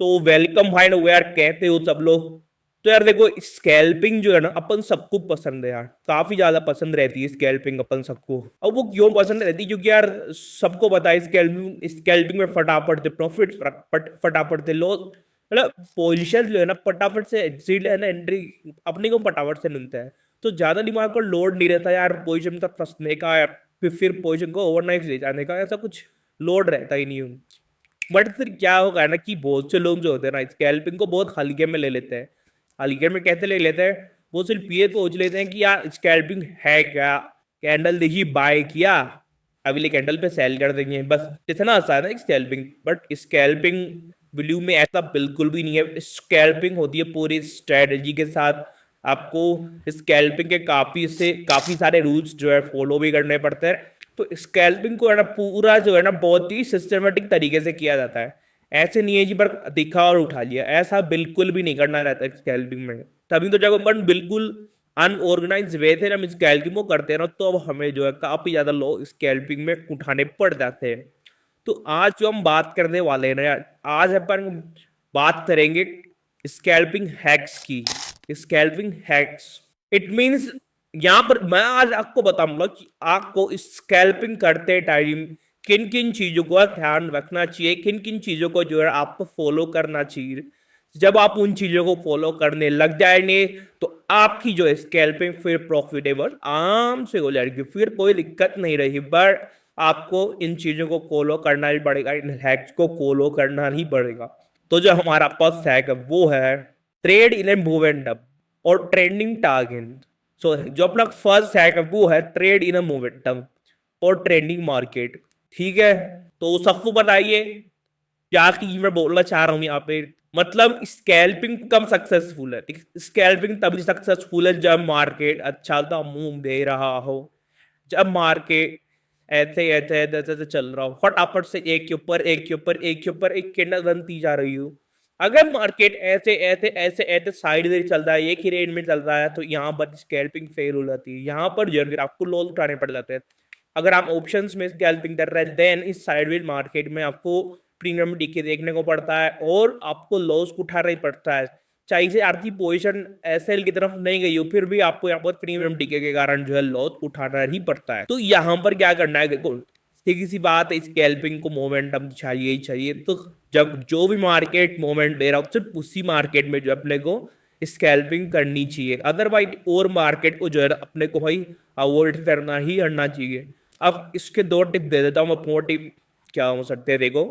तो welcome find हो यार, कहते हो सब लोग। तो यार देखो, स्कैल्पिंग जो है ना अपन सबको पसंद है यार, काफी ज्यादा पसंद रहती है स्कैल्पिंग अपन सबको। अब वो क्यों पसंद रहती है? क्योंकि यार सबको पता है स्कैल्पिंग स्कैल्पिंग में फटाफट से प्रॉफिट, फटाफट से लॉस, मतलब पोजीशन जो है ना फटाफट से एग्जिट है ना एंट्री अपने को फटाफट से मिलता है। तो ज्यादा दिमाग पर लोड नहीं रहता यार पोजीशन तक फंसने का, यार फिर पोजीशन को ओवरनाइट ले जाने का, ऐसा कुछ लोड रहता ही नहीं। बट फिर क्या होगा ना कि बहुत से लोग जो होते हैं ना स्कैल्पिंग को बहुत हल्के में ले लेते हैं। हल्के में कैसे ले लेते हैं? वो सिर्फ ये सोच लेते हैं कि यार स्कैल्पिंग है क्या, कैंडल देखी बाय किया, अगले कैंडल पे सेल कर देंगे, बस इतना आसान है स्कैल्पिंग। बट स्कैल्पिंग वैल्यू में ऐसा बिल्कुल भी नहीं है। स्कैल्पिंग होती है पूरी स्ट्रेटजी के साथ। आपको स्कैल्पिंग के काफी सारे रूल्स जो है फॉलो भी करने पड़ते हैं। तो स्कैल्पिंग को है ना पूरा जो है ना बहुत ही सिस्टमेटिक तरीके से किया जाता है। ऐसे नहीं है जी पर दिखा और उठा लिया, ऐसा बिल्कुल भी नहीं करना रहता है स्कैल्पिंग में। तभी तो जब अपन बिल्कुल अनऑर्गेनाइज वे थे ना हम स्कैल्पिंग को करते हैं ना, तो अब हमें जो है काफी ज्यादा लोग स्कैल्पिंग में उठाने पड़ जाते हैं। तो आज जो हम बात करने वाले हैं ना यार, आज अपन बात करेंगे स्कैल्पिंग हैक्स की। स्कैल्पिंग हैक्स इट मींस, यहां पर मैं आज आपको बताऊंगा कि आपको स्कैल्पिंग करते टाइम किन किन चीजों का ध्यान रखना चाहिए, किन किन चीजों को जो है आपको फॉलो करना चाहिए। जब आप उन चीजों को फॉलो करने लग जाएंगे तो आपकी जो स्कैल्पिंग फिर प्रॉफिटेबल आराम से हो जाएगी, फिर कोई दिक्कत नहीं रहेगी। बट आपको इन चीजों को फॉलो करना ही पड़ेगा, इन हैक्स को फॉलो करना ही पड़ेगा। तो जो हमारा फर्स्ट हैक है वो है ट्रेड इन ए मोमेंटम और ट्रेंडिंग टारगेट। सो जो अपना फर्स्ट हैक है वो है ट्रेड इन अ मोमेंटम और ट्रेंडिंग मार्केट। ठीक है, तो सबको बताइए क्या की मैं बोलना चाह रहा हूं यहाँ पे। मतलब स्कैल्पिंग कब सक्सेसफुल है? स्कैल्पिंग तभी सक्सेसफुल है जब मार्केट अच्छा सा मूव दे रहा हो, जब मार्केट ऐसे ऐसे ऐसे ऐसे चल रहा हो, फटाफट से एक के ऊपर एक के ऊपर एक के ऊपर एक कैंडल बनती जा रही हो। अगर मार्केट ऐसे ऐसे ऐसे ऐसे साइड में चल रहा है, एक ही रेंज में चल रहा है, तो यहाँ पर स्कैल्पिंग फेल हो जाती है, यहाँ पर जो है आपको लॉस उठाने पड़ जाते हैं। अगर आप ऑप्शंस में स्कैल्पिंग कर रहे हैं देन इस साइडवेज मार्केट में आपको प्रीमियम डीके देखने को पड़ता है और आपको लॉस उठाना ही पड़ता है। चाहे से आपकी पोजीशन एसएल की तरफ नहीं गई हो, फिर भी आपको यहाँ पर प्रीमियम टिके के कारण जो है लॉस उठाना ही पड़ता है। तो यहाँ पर क्या करना है, देखो सीधी सी बात है, स्कैल्पिंग को मोमेंटम चाहिए ही चाहिए। तो जब जो भी मार्केट मोमेंट दे रहा हो सिर्फ उसी मार्केट में जो अपने को स्कैल्पिंग करनी चाहिए, अदरवाइज और मार्केट को जो है अपने को भाई अवॉइड करना चाहिए। अब इसके दो टिप दे देता हूँ मैं, फोर टिप क्या हो सकते हैं देखो।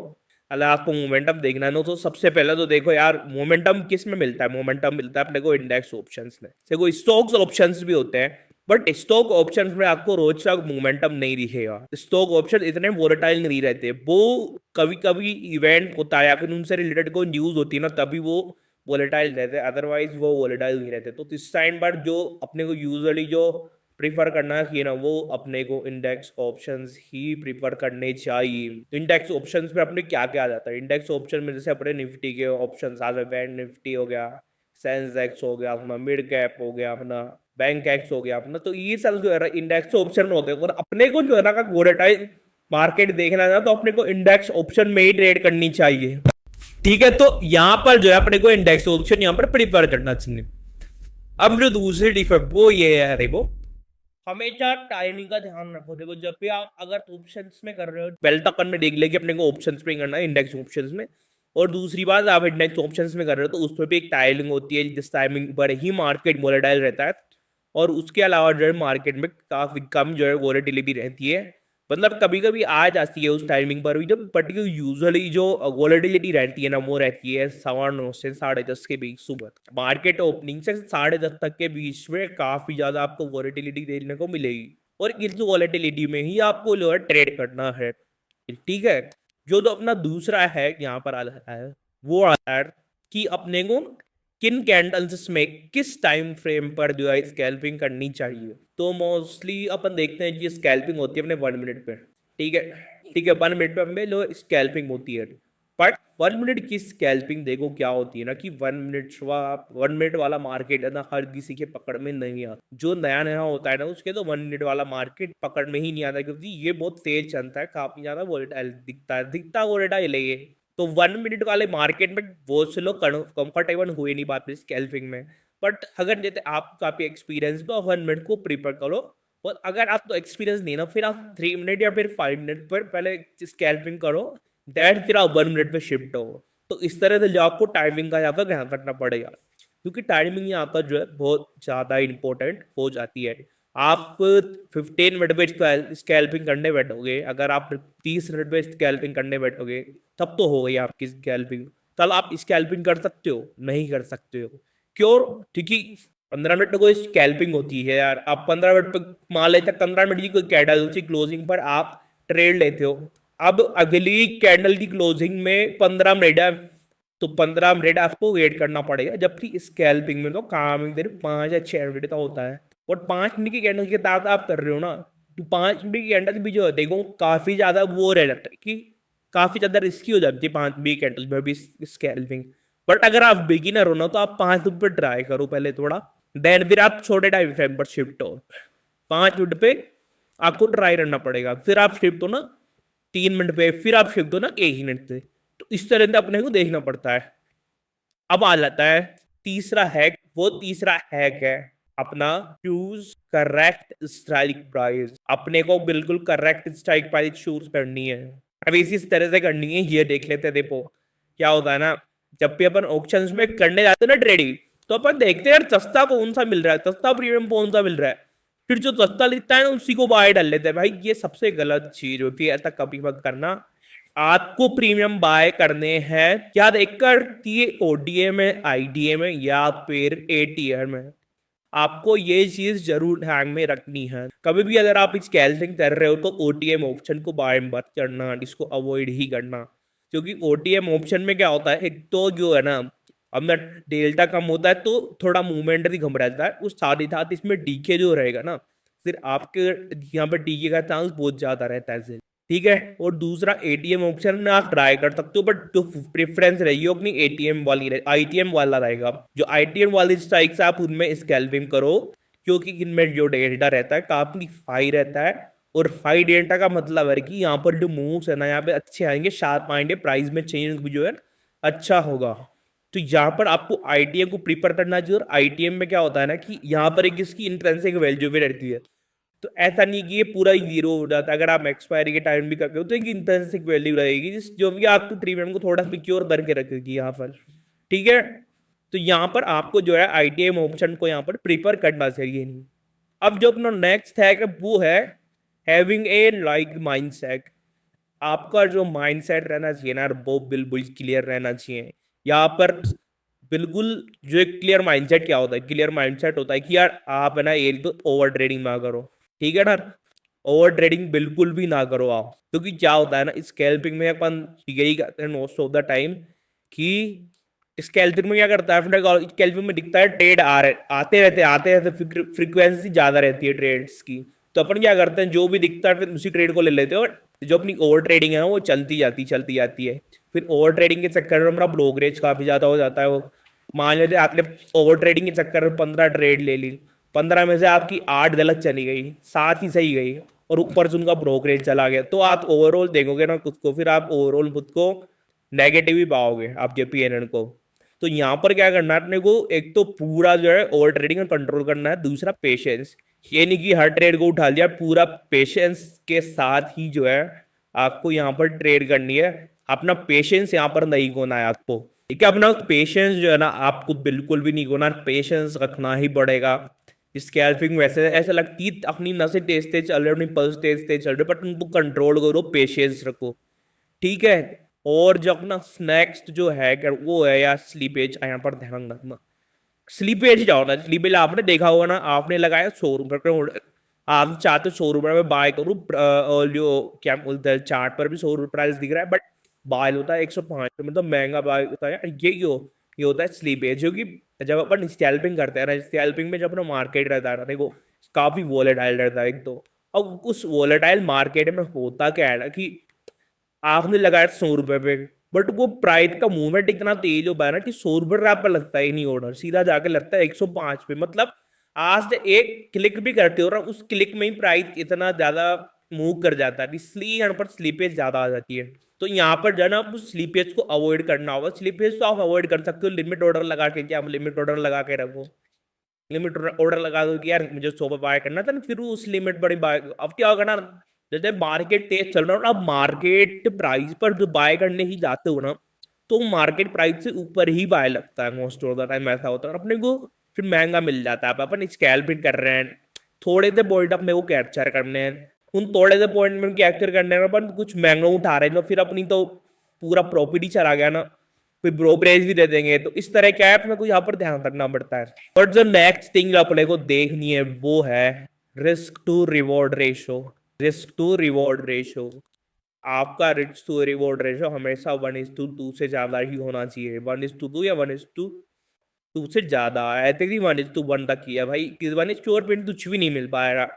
अगर आपको मोमेंटम देखना है ना, तो सबसे पहले तो देखो यार मोमेंटम किस में मिलता है। मोमेंटम मिलता है अपने को इंडेक्स ऑप्शंस में। देखो स्टॉक्स ऑप्शंस भी होते हैं, बट स्टॉक ऑप्शंस में आपको रोज का मोमेंटम नहीं दिखेगा। स्टॉक ऑप्शन इतने वोलेटाइल नहीं रहते, वो कभी कभी इवेंट होता है या फिर उनसे रिलेटेड कोई न्यूज होती है ना तभी वो वोलेटाइल रहते हैं, अदरवाइज वो वोलेटाइल नहीं रहते। तो इस टाइम पर जो अपने को यूजुअली जो प्रीफर करना चाहिए ना, वो अपने को इंडेक्स ऑप्शंस ही प्रीफर करने चाहिए। इंडेक्स ऑप्शंस में अपने क्या क्या आ जाता है? इंडेक्स ऑप्शन में जैसे अपने निफ्टी के ऑप्शंस आ गए, बैंक निफ्टी हो गया, सेंसेक्स हो गया अपना, मिड कैप हो गया अपना, बैंक एक्स हो गया अपना। तो ये सब जो है ना इंडेक्स ऑप्शन होते हैं। और अपने को जो है ना वोलेटाइल मार्केट देखना है ना, तो अपने को इंडेक्स ऑप्शन में ही ट्रेड करनी चाहिए। ठीक है, तो यहाँ पर जो है अपने को इंडेक्स ऑप्शन यहाँ पर प्रिपेयर करना चाहिए। अब जो दूसरी टिप है वो ये है, देखो हमेशा टाइमिंग का ध्यान रखो। देखो जब भी आप अगर ऑप्शंस में कर रहे हो, पहले तो अपन में देख ले कि अपने को ऑप्शंस में करना है, इंडेक्स ऑप्शंस में। और दूसरी बात, आप इंडेक्स ऑप्शंस में कर रहे हो तो उसमें भी एक टाइमिंग होती है, जिस टाइमिंग पर ही मार्केट वोलेटाइल रहता है। और उसके अलावा जो है मार्केट में काफी कम जो है वोलेटिलिटी रहती है। मतलब कभी कभी आ जाती है उस टाइमिंग पर भी, जब पर्टिकुलर यूजुअली जो वोलेटिलिटी रहती है ना वो रहती है 9:15 से 10:30 के बीच सुबह। मार्केट ओपनिंग से 10:30 तक के बीच में काफी ज्यादा आपको वोलेटिलिटी देखने को मिलेगी, और इस वोलेटिलिटी में ही आपको जो है ट्रेड करना है। ठीक है, जो तो अपना दूसरा है यहाँ पर आ रहा है वो आता है कि अपने को किन कैंडल्स में किस टाइम फ्रेम पर जो है स्कैल्पिंग करनी चाहिए। तो मोस्टली अपन देखते हैं कि स्कैल्पिंग होती है अपने 1 मिनट पे। ठीक है, ठीक है, 1 मिनट पे अपने जो स्कैल्पिंग होती है। बट 1 मिनट की स्कैल्पिंग देखो क्या होती है ना कि 1 मिनट वाला मार्केट है ना हर किसी के पकड़ में नहीं आता। जो नया नया होता है ना उसके तो 1 मिनट वाला मार्केट पकड़ में ही नहीं आता, क्योंकि ये बहुत तेज चलता है, काफी ज्यादा वोलेटाइल दिखता है, दिखता वोलेटाइल है ये। तो 1 मिनट वाले मार्केट में बहुत से लोग कंफर्टेबल हुए नहीं पाते स्कैल्पिंग में। बट अगर जैसे आप काफी एक्सपीरियंस तो 1 मिनट को प्रिपेयर करो। और अगर आप तो एक्सपीरियंस नहीं ना, फिर आप 3 मिनट या फिर 5 मिनट पर पहले स्कैल्पिंग करो, दैन फिर आप 1 मिनट पे शिफ्ट हो। तो इस तरह से जो आपको टाइमिंग का यहाँ पर ध्यान रखना पड़ेगा, क्योंकि टाइमिंग यहाँ पर जो है बहुत ज़्यादा इंपॉर्टेंट हो जाती है। आप 15 मिनट पे स्कैल्पिंग करने बैठोगे, अगर आप 30 मिनट पे स्कैल्पिंग करने बैठोगे, तब तो हो गई आपकी स्कैल्पिंग। कल आप स्कैल्पिंग कर सकते हो? नहीं कर सकते हो। क्यों? क्योंकि 15 मिनट में कोई स्कैल्पिंग होती है यार। आप 15 मिनट पे मान लेते 15 मिनट की कोई कैंडल की क्लोजिंग पर आप ट्रेड लेते हो। अब अगली कैंडल की क्लोजिंग में 15 मिनट है, तो 15 मिनट आपको वेट करना पड़ेगा। जबकि स्कैल्पिंग में तो काम देर 5 या 6 मिनट का होता है, और 5 मिनट की कैंडल के साथ आप कर रहे हो ना, तो 5 मिनट की कैंडल भी जो है देखो काफी ज्यादा वो रह जाता है कि काफी ज्यादा रिस्की हो जाती है 5 मिनट कैंडल में भी स्कैल्पिंग। बट अगर आप बिगिनर हो ना, तो आप 5 मिनट पे ट्राई करो पहले थोड़ा, देन फिर आप छोटे टाइम फ्रेम पर शिफ्ट हो। 5 मिनट पे आपको ट्राई करना पड़ेगा, फिर आप शिफ्ट हो ना 3 मिनट पे, फिर आप शिफ्ट हो ना 1 मिनट से। तो इस तरह से अपने को देखना पड़ता है। अब आ जाता है तीसरा हैक। वो तीसरा हैक है अपना चूज करेक्ट स्ट्राइक प्राइस। अपने को बिल्कुल करेक्ट स्ट्राइक प्राइस चूज करनी है। अब इसी तरह से करनी है, ये देख लेते हैं। देखो क्या होता है ना, जब भी अपन ऑप्शंस में करने जाते हैं ना ट्रेडिंग, तो अपन देखते हैं यार सस्ता कौन सा मिल रहा है, सस्ता प्रीमियम कौन सा मिल रहा है, फिर जो सस्ता लिखता है ना उसी को बाय डाल लेते हैं। भाई ये सबसे गलत चीज होती है, ऐसा कभी मत करना। आपको प्रीमियम बाय करने हैं क्या देखकर कि ओडीए में, आईडीए में, या फिर एटीआर में, आपको ये चीज जरूर ध्यान में रखनी है। कभी भी अगर आप इस कैल्सिंग कर रहे हो तो ओटीएम ऑप्शन को बाय मत करना, इसको अवॉइड ही करना। क्योंकि ओटीएम ऑप्शन में क्या होता है, एक तो जो है ना, अब ना डेल्टा कम होता है तो थोड़ा मूवमेंट भी कम रहता है, उस साथ ही साथ इसमें डीके जो रहेगा ना, फिर आपके यहाँ पर डीके का चांस बहुत ज्यादा रहता है। ठीक है। और दूसरा एटीएम ऑप्शन में आप ट्राई कर सकते हो, बट जो प्रेफरेंस रहेगी वो अपनी एटीएम वाली आईटीएम वाला रहेगा। जो आईटीएम वाली स्ट्राइक्स आप उनमें स्कैल्पिंग करो, क्योंकि इनमें जो डेटा रहता है काफी हाई रहता है। और हाई डेटा का मतलब है कि यहाँ पर जो मूव्स है ना, यहाँ पे अच्छे आएंगे, शार्प आएंगे, प्राइस में चेंज भी जो है अच्छा होगा। तो यहाँ पर आपको आईटीएम को प्रिफर करना चाहिए। और आईटीएम में क्या होता है ना कि यहाँ पर एक इसकी इंट्रिंसिक वैल्यू भी रहती है। तो ऐसा नहीं कि ये पूरा ही जीरो हो जाता है। अगर आप एक्सपायरी के टाइम भी करते हो तो एक इंट्रिंसिक वैल्यू रहेगी जो भी आपको प्रीमियम को थोड़ा सिक्योर करके रखेगी यहाँ पर। ठीक है। तो यहाँ पर आपको जो है आईटीएम ऑप्शन को यहाँ पर प्रिफर करना चाहिए नहीं। अब जो अपना नेक्स्ट है वो है हैविंग ए लाइक माइंडसेट। आपका जो माइंडसेट रहना चाहिए ना, वो बिल्कुल क्लियर रहना चाहिए। यहाँ पर बिल्कुल जो एक क्लियर माइंडसेट क्या होता है, क्लियर माइंडसेट होता है कि यार आप है ना एक तो ओवर ट्रेडिंग ना करो। ठीक है ना, ओवर ट्रेडिंग बिल्कुल भी ना करो आप। क्योंकि क्या होता है ना, स्कैल्पिंग में अपन यही करते हैं मोस्ट ऑफ द टाइम कि स्कैल्पिंग में क्या करता है, स्कैल्पिंग में दिखता है ट्रेड आ रहे आते रहते फ्रीक्वेंसी ज्यादा रहती है ट्रेड्स की। तो अपन क्या करते हैं, जो भी दिखता है फिर उसी ट्रेड को ले लेते हैं, और जो अपनी ओवर ट्रेडिंग है वो चलती जाती है। फिर ओवर ट्रेडिंग के चक्कर में हमारा ब्रोकरेज काफी ज्यादा हो जाता है। वो मान लेते आपने ओवर ट्रेडिंग के चक्कर में 15 ट्रेड ले ली, 15 में से आपकी 8 गलत चली गई, 7 ही सही गई, और ऊपर से उनका ब्रोकरेज चला गया, तो आप ओवरऑल देखोगे ना खुद को, फिर आप ओवरऑल खुद को नेगेटिव ही पाओगे आपके पीएनएल को। तो यहाँ पर क्या करना है अपने को, एक तो पूरा जो है ओवर ट्रेडिंग कंट्रोल करना है, दूसरा पेशेंस। ये नहीं कि हर ट्रेड को उठा लिया, पूरा पेशेंस के साथ ही जो है आपको यहाँ पर ट्रेड करनी है। अपना पेशेंस यहाँ पर नहीं खोना है आपको। ठीक है, अपना पेशेंस जो है ना आपको बिल्कुल भी नहीं खोना, पेशेंस रखना ही पड़ेगा। स्कैल्पिंग वैसे ऐसा लगती है अपनी नसें तेज तेज चल रही है, अपनी पल्स तेज तेज चल रही है, बट उनको कंट्रोल करो, पेशेंस रखो। ठीक है। और जो अपना नेक्स्ट जो है वो है यार स्लीपेज। यहाँ पर ध्यान रखना, स्लीपेज क्या होता है। स्लीपेज आपने देखा होगा ना, आपने लगाया 100 रुपये, आप चाहते 100 रुपये में बाय करूँ, और जो क्या बोलते हैं चार्ट पर भी 100 रुपये प्राइस दिख रहा है, बट बाय होता है 105 रुपये, मतलब महंगा बाय होता है यार। ये क्यों? ये होता है स्लीपेज। क्योंकि जब अपन स्कैल्पिंग करते हैं ना, स्कैल्पिंग में जब अपना मार्केट रहता है ना, देखो काफी वोलेटाइल रहता है एक तो। अब उस वोलेटाइल मार्केट में होता क्या है ना कि आपने लगाया 100 रुपये पे, बट वो प्राइस का मूवमेंट इतना तेज हो पाया ना कि 100 रुपये आप पर लगता ही नहीं ऑर्डर, सीधा जाके लगता है 105 पे। मतलब आज से एक क्लिक भी करते हो ना, उस क्लिक में ही प्राइस इतना ज्यादा मूव कर जाता है, इसलिए यहाँ पर स्लीपेज ज्यादा आ जाती है। तो यहाँ पर जो है ना आपको स्लीपेज को अवॉइड करना होगा। स्लीपेज तो आप अवॉइड कर सकते हो लिमिट ऑर्डर लगा के, क्या आप लिमिट ऑर्डर लगा के रखो, लिमिट ऑर्डर लगा दो कि यार मुझे 100 पे बाय करना था ना, फिर उस लिमिट बड़ी बाय। अब क्या होगा ना, जैसे मार्केट तेज चल रहा हो ना, अब मार्केट प्राइस पर जो बाय करने ही जाते हो ना, तो मार्केट प्राइस से ऊपर ही बाय लगता है मोस्ट ऑफ द टाइम, ऐसा होता है। और अपने को फिर महंगा मिल जाता है। अब अपन स्कैल्पिंग कर रहे हैं, थोड़े से पॉइंट अपने को कैप्चर करने हैं, उन थोड़े से पॉइंट में कैप्चर करने में अपन कुछ महंगा उठा रहे हैं, तो फिर अपनी तो पूरा प्रॉफिट ही चला गया ना, फिर ब्रोकरेज भी दे देंगे। तो इस तरह क्या है, अपने को यहाँ पर ध्यान रखना पड़ता है। और जो नेक्स्ट थिंग अपने को देखनी है वो है risk to reward ratio. Risk to reward ratio, आपका रिस्क टू रिवॉर्ड रेशो हमेशा 1:2 से ज्यादा ही होना चाहिए। 1:2 या 1:2 से ज्यादा, ऐसे ही 1:1 तक किया भाई, 1:4 पे कुछ भी नहीं मिल पाएगा।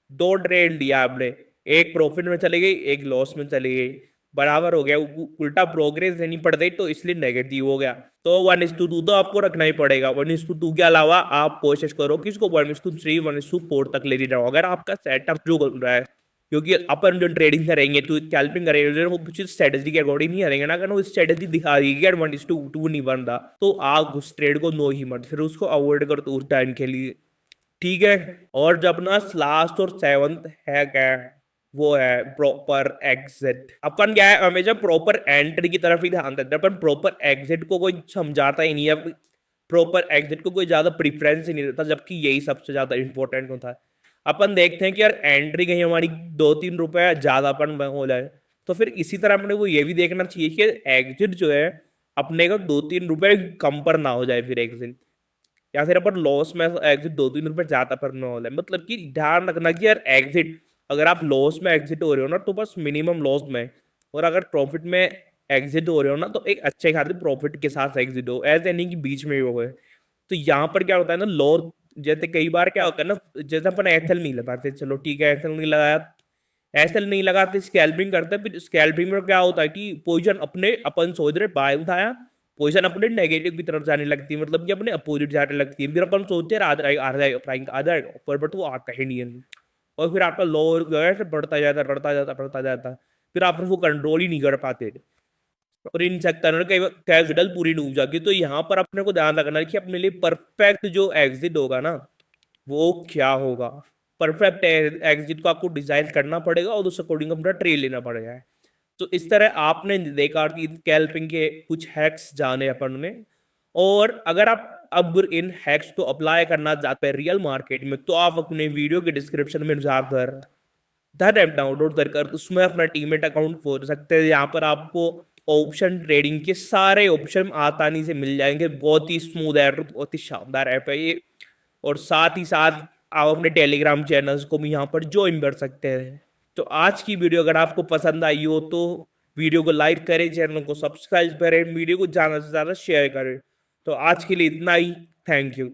2 ट्रेड लिया आपने, एक प्रॉफिट में चली गई, एक लॉस में चली गई, बराबर हो गया, उल्टा प्रोग्रेस देनी पड़ गई, तो इसलिए नेगेटिव हो गया। तो 1:2 तो आपको रखना ही पड़ेगा। 1:2 के अलावा आप कोशिश करो कि इसको 1:3 1:4 तक ले जाओ, अगर आपका सेटअप जो कर रहा है। क्योंकि अपन जो ट्रेडिंग करेंगे तो स्कैल्पिंग करेंगे, वो कुछ स्ट्रेटेजी के अकॉर्डिंग नहीं करेंगे ना। अगर वो स्ट्रेटेजी दिखा दी कि यार 1:2 नहीं बन रहा, तो आप उस ट्रेड को नो ही मत, फिर उसको अवॉइड कर दो उस टाइम के लिए, ठीक है। और जब ना लास्ट और 7th है क्या, वो है प्रॉपर एग्जिट। अपन क्या है, हमेशा प्रॉपर एंट्री की तरफ ही ध्यान देते हैं, अपन प्रॉपर एग्जिट को कोई समझाता ही नहीं है। प्रॉपर एग्जिट को कोई ज्यादा प्रिफरेंस ही नहीं देता, जबकि यही सबसे ज्यादा इंपॉर्टेंट होता है। अपन देखते हैं कि यार एंट्री कहीं हमारी 2-3 रुपए ज्यादा अपन हो जाए, तो फिर इसी तरह अपने को ये भी देखना चाहिए कि एग्जिट जो है अपने का 2-3 रुपए कम पर ना हो जाए फिर एग्जिट, या फिर अपन लॉस में एग्जिट 2-3 रुपए ज्यादा पर ना हो जाए। मतलब कि ध्यान रखना कि यार एग्जिट, अगर आप लॉस में एग्जिट हो रहे हो ना तो बस मिनिमम लॉस में, और अगर प्रॉफिट में एग्जिट हो रहे हो ना तो एक अच्छे खासे प्रॉफिट के साथ एग्जिट हो, ऐसे नहीं कि बीच में ही हो गए। तो यहाँ पर क्या होता है ना, लॉस जैसे कई बार क्या होता है ना, जैसे अपन एसएल नहीं लगाते, चलो ठीक है एसएल नहीं लगाया, एसएल नहीं लगाते, स्कैल्पिंग करते, फिर स्कैल्पिंग में क्या होता है कि पोजीशन अपने अपन सोच रहे बाय उठाया, पोजीशन अपने नेगेटिव की तरफ जाने लगती है, मतलब कि अपने अपोजिट जाने लगती है। फिर अपन सोचते हैं आ जाएगा प्राइस आ जाएगा ऊपर, बट वो आता ही नहीं है, और फिर आपका लोअर गैस बढ़ता जाता बढ़ता जाता बढ़ता जाता, फिर आप वो कंट्रोल ही नहीं कर पाते, और इन सेक्टर में कई कैपिटल पूरी डूब जाती है। तो यहाँ पर अपने को ध्यान रखना है कि अपने लिए परफेक्ट जो एग्जिट होगा ना वो क्या होगा। परफेक्ट एग्जिट को आपको डिजाइन करना पड़ेगा और उस अकॉर्डिंग अपना ट्रेड लेना पड़ेगा। तो इस तरह आपने देखा कि स्कैल्पिंग के कुछ हैक्स जाने अपन ने, और अगर आप अब इन हैक्स को अप्लाई करना चाहते हैं रियल मार्केट में, तो आप अपने वीडियो के डिस्क्रिप्शन में जाकर दैट ऐप डाउनलोड कर उसमें अपना टीमेट अकाउंट खोल सकते हैं। यहाँ पर आपको ऑप्शन ट्रेडिंग के सारे ऑप्शन आसानी से मिल जाएंगे। बहुत ही स्मूथ ऐप, बहुत ही शानदार ऐप है ये। और साथ ही साथ आप अपने टेलीग्राम चैनल्स को भी यहाँ पर ज्वाइन कर सकते हैं। तो आज की वीडियो अगर आपको पसंद आई हो तो वीडियो को लाइक करें, चैनल को सब्सक्राइब करें, वीडियो को ज़्यादा से ज़्यादा शेयर करें। तो आज के लिए इतना ही, थैंक यू।